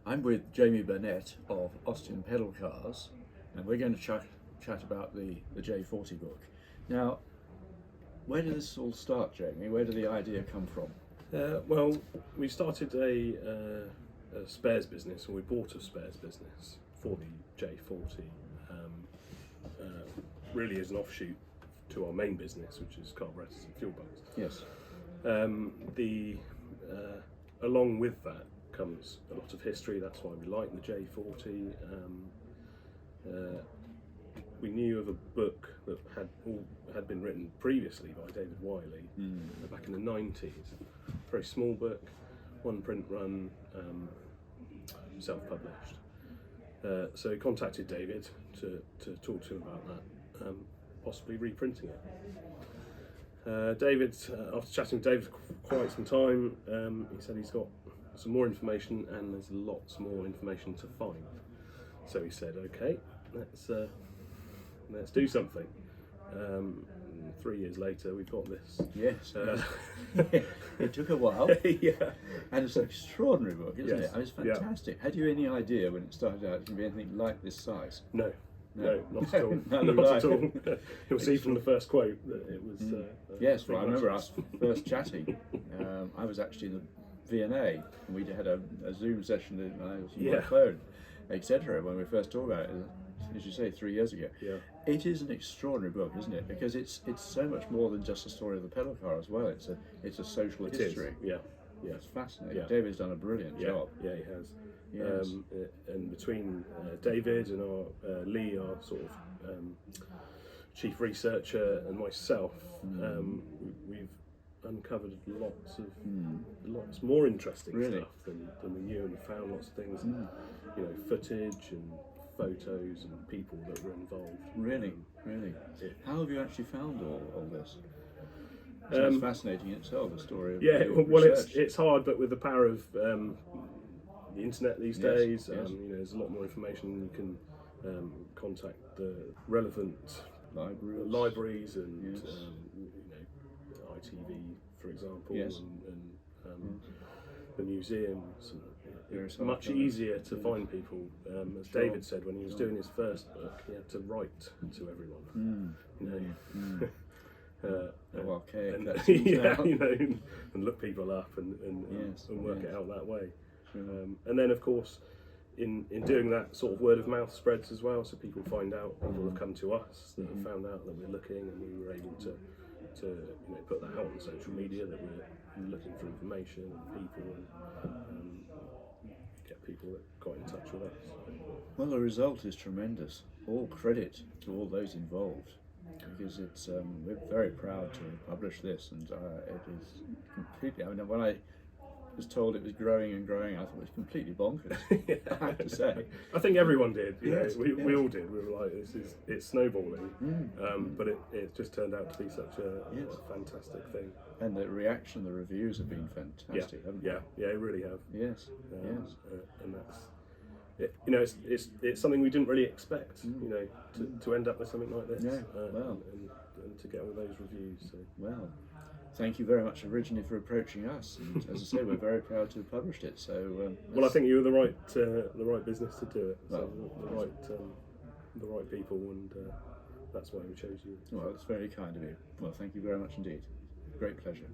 I'm with Jamie Burnett of Austin Pedal Cars, and we're going to chat about the J40 book. Now, where did this all start, Jamie? Where did the idea come from? Well, we started a spares business, or we bought a spares business for the J40, really as an offshoot to our main business, which is carburetors and fuel pumps. Yes. Along with that comes a lot of history. That's why we like the J40. We knew of a book that had been written previously by David Whyley back in the 90s. Very small book, one print run, self-published. So we contacted David to talk to him about that, possibly reprinting it. David, after chatting with David for quite some time, he said he's got some more information and there's lots more information to find. So he said, okay, let's do something. 3 years later, we've got this. Yes. It took a while. Yeah. And it's an extraordinary book, isn't Yes. it? I mean, it's fantastic. Yeah. Had you any idea when it started out it can be anything like this size? No, not at all. No, not at all. You'll see from the first quote that it was. Yes, well, I remember us first chatting. I was actually in the V&A, and we had a Zoom session and I was on my phone, etc. When we first talked about it, as you say, 3 years ago. Yeah. It is an extraordinary book, isn't it? Because it's so much more than just a story of the pedal car as well. It's a social history. Yeah. Yeah. It's fascinating. Yeah. David's done a brilliant job. Yeah, he has. Yes. And between David and our Lee, our sort of chief researcher, and myself, we've uncovered lots more interesting stuff than we knew, and found lots of things, footage and photos and people that were involved. Really. How have you actually found all this? It's fascinating in itself, the story of well, research. it's hard, but with the power of the internet these days, yes. There's a lot more information. You can contact the relevant libraries and ITV, for example, and the museums. It's much easier to find people. As David said, when he was doing his first book, he had to write to everyone. And look people up and work it out that way. And then, of course, in doing that, sort of word of mouth spreads as well. So people find out. People have come to us that have found out that we're looking, and we were able to put that out on social media that we're looking for information and people, and get people that got in touch with us. Well, the result is tremendous. All credit to all those involved, because it's we're very proud to publish this, and it is completely. I mean, when I was told it was growing and growing, I thought it was completely bonkers. I have to say. I think everyone did. Yes. We all did. We were like, it's snowballing, but it just turned out to be such a fantastic thing. And the reaction, the reviews have been fantastic, haven't they? Yeah, it really have. Yes, and that's it's something we didn't really expect. To end up with something like this. And to get all those reviews. So. Well, thank you very much originally for approaching us. And as I say, we're very proud to have published it. So. Well, I think you were the right business to do it. So the right people, and that's why we chose you. Well, it's very kind of you. Well, thank you very much indeed. Great pleasure.